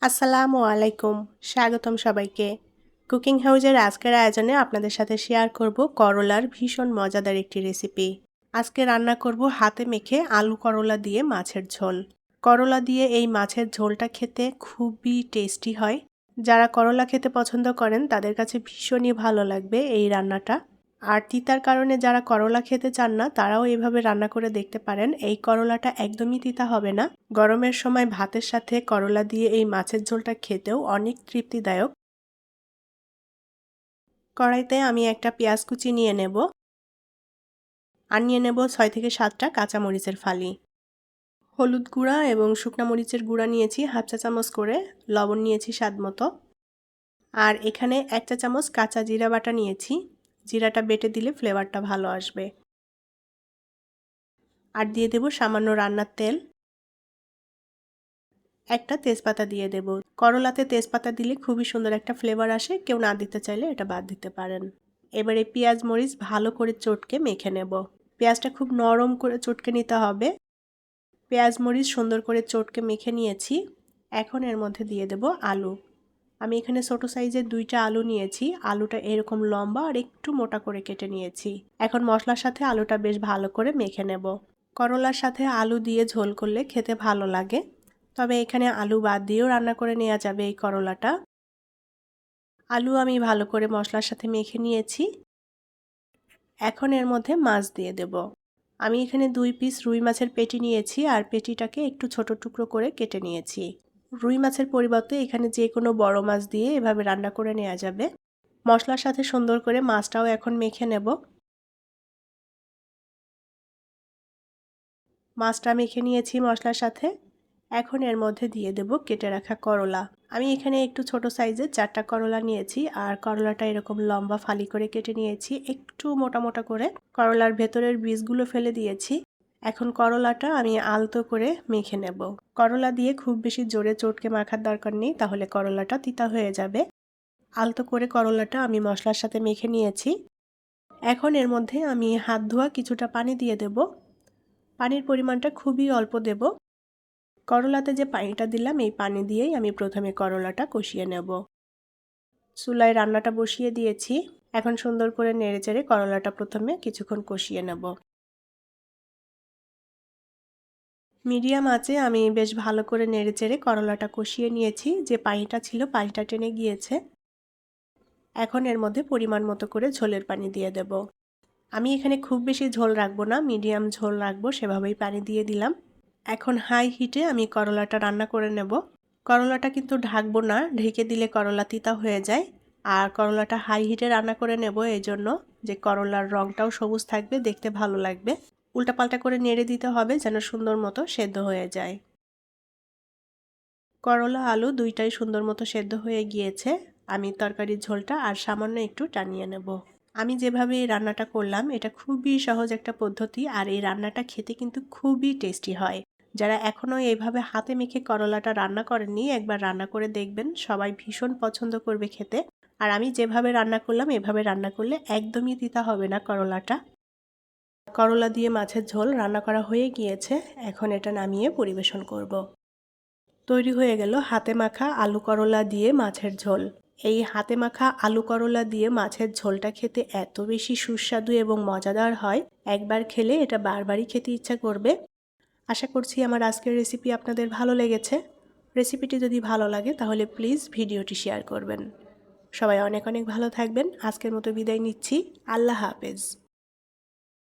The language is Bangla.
আসসালামু আলাইকুম। স্বাগতম সবাইকে। কুকিং হাউজের আজকের আয়োজনে আপনাদের সাথে শেয়ার করব করলার ভীষণ মজাদার একটি রেসিপি। আজকে রান্না করব হাতে মেখে আলু করলা দিয়ে মাছের ঝোল। করলা দিয়ে এই মাছের ঝোলটা খেতে খুবই টেস্টি হয়। যারা করলা খেতে পছন্দ করেন তাদের কাছে ভীষণই ভালো লাগবে এই রান্নাটা। আর তিতার কারণে যারা করলা খেতে চান না তারাও এভাবে রান্না করে দেখতে পারেন। এই করলাটা একদমই তিতা হবে না। গরমের সময় ভাতের সাথে করলা দিয়ে এই মাছের ঝোলটা খেতেও অনেক তৃপ্তিদায়ক। কড়াইতে আমি একটা পেঁয়াজ কুচি নিয়ে নেব আর নিয়ে নেব 6 থেকে 7টা কাঁচামরিচের ফালি। হলুদ গুঁড়া এবং শুকনা মরিচের গুঁড়া নিয়েছি হাফ চা চামচ করে, লবণ নিয়েছি স্বাদ মতো। আর এখানে 1 চা চামচ কাঁচা জিরা বাটা নিয়েছি। জিরাটা বেটে দিলে ফ্লেভারটা ভালো আসবে। আর দিয়ে দেব সামান্য রান্নার তেল। একটা তেজপাতা দিয়ে দেব। করলাতে তেজপাতা দিলে খুবই সুন্দর একটা ফ্লেভার আসে, কেউ না দিতে চাইলে এটা বাদ দিতে পারেন। এবারে পেঁয়াজ মরিচ ভালো করে চটকে মেখে নেব। পেঁয়াজটা খুব নরম করে চটকে নিতে হবে। পেঁয়াজ মরিচ সুন্দর করে চটকে মেখে নিয়েছি। এখন এর মধ্যে দিয়ে দেব আলু। আমি এখানে ছোট সাইজের 2টা আলু নিয়েছি। আলুটা এরকম লম্বা আর একটু মোটা করে কেটে নিয়েছি। এখন মশলার সাথে আলুটা বেশ ভালো করে মেখে নেব। করলার সাথে আলু দিয়ে ঝোল করলে খেতে ভালো লাগে, তবে এখানে আলু বাদ দিয়েও রান্না করে নেওয়া যাবে এই করলাটা। আলু আমি ভালো করে মশলার সাথে মেখে নিয়েছি। এখন এর মধ্যে মাছ দিয়ে দেব। আমি এখানে 2 পিস রুই মাছের পেটি নিয়েছি আর পেটিটাকে একটু ছোট টুকরো করে কেটে নিয়েছি। রুই মাছের পরিবর্তে এখানে যে কোনো বড় মাছ দিয়ে এভাবে রান্না করে নেওয়া যাবে। মশলার সাথে সুন্দর করে মাছটাও এখন মেখে নেব। মাছটা মেখে নিয়েছি মশলার সাথে। এখন এর মধ্যে দিয়ে দেব কেটে রাখা করলা। আমি এখানে একটু ছোট সাইজের 4টা করলা নিয়েছি আর করলাটা এরকম লম্বা ফালি করে কেটে নিয়েছি, একটু মোটা মোটা করে। করলার ভেতরের বীজগুলো ফেলে দিয়েছি। এখন করলাটা আমি আলতো করে মেখে নেব। করলা দিয়ে খুব বেশি জোরে চটকে মাখার দরকার নেই, তাহলে করলাটা তিতা হয়ে যাবে। আলতো করে করলাটা আমি মশলার সাথে মেখে নিয়েছি। এখন এর মধ্যে আমি হাত ধোয়া কিছুটা পানি দিয়ে দেব। পানির পরিমাণটা খুবই অল্প দেব। করলাতে যে পানিটা দিলাম এই পানি দিয়েই আমি প্রথমে করলাটা কষিয়ে নেব। চুলায় রান্নাটা বসিয়ে দিয়েছি। এখন সুন্দর করে নেড়েচেড়ে করলাটা প্রথমে কিছুক্ষণ কষিয়ে নেব। মিডিয়াম আঁচে আমি বেশ ভালো করে নেড়েচেড়ে করলাটা কষিয়ে নিয়েছি। যে পানিটা ছিল পানিটা টেনে গিয়েছে। এখন এর মধ্যে পরিমাণ মতো করে ঝোলের পানি দিয়ে দেব। আমি এখানে খুব বেশি ঝোল রাখবো না, মিডিয়াম ঝোল রাখবো, সেভাবেই পানি দিয়ে দিলাম। এখন হাই হিটে আমি করলাটা রান্না করে নেব। করলাটা কিন্তু ঢাকবো না, ঢেকে দিলে করলা তিতা হয়ে যায়। আর করলাটা হাই হিটে রান্না করে নেব এই জন্য যে করলার রঙটাও সবুজ থাকবে, দেখতে ভালো লাগবে। উল্টাপাল্টা করে নেড়ে দিতে হবে যেন সুন্দর মতো সেদ্ধ হয়ে যায়। করলা আলু দুইটাই সুন্দর মতো সেদ্ধ হয়ে গিয়েছে। আমি তরকারির ঝোলটা আর সামান্য একটু টানিয়ে নেব। আমি যেভাবে এই রান্নাটা করলাম এটা খুবই সহজ একটা পদ্ধতি, আর এই রান্নাটা খেতে কিন্তু খুবই টেস্টি হয়। যারা এখনও এইভাবে হাতে মেখে করলাটা রান্না করেননি একবার রান্না করে দেখবেন, সবাই ভীষণ পছন্দ করবে খেতে। আর আমি যেভাবে রান্না করলাম এভাবে রান্না করলে একদমই তিতা হবে না করলাটা। করলা দিয়ে মাছের ঝোল রান্না করা হয়ে গিয়েছে। এখন এটা নামিয়ে পরিবেশন করব। তৈরি হয়ে গেল হাতে মাখা আলু করলা দিয়ে মাছের ঝোল। এই হাতে মাখা আলু করলা দিয়ে মাছের ঝোলটা খেতে এত বেশি সুস্বাদু এবং মজাদার হয়, একবার খেলে এটা বারবারই খেতে ইচ্ছা করবে। আশা করছি আমার আজকের রেসিপি আপনাদের ভালো লেগেছে। রেসিপিটি যদি ভালো লাগে তাহলে প্লিজ ভিডিওটি শেয়ার করবেন। সবাই অনেক অনেক ভালো থাকবেন। আজকের মতো বিদায় নিচ্ছি। আল্লাহ হাফেজ।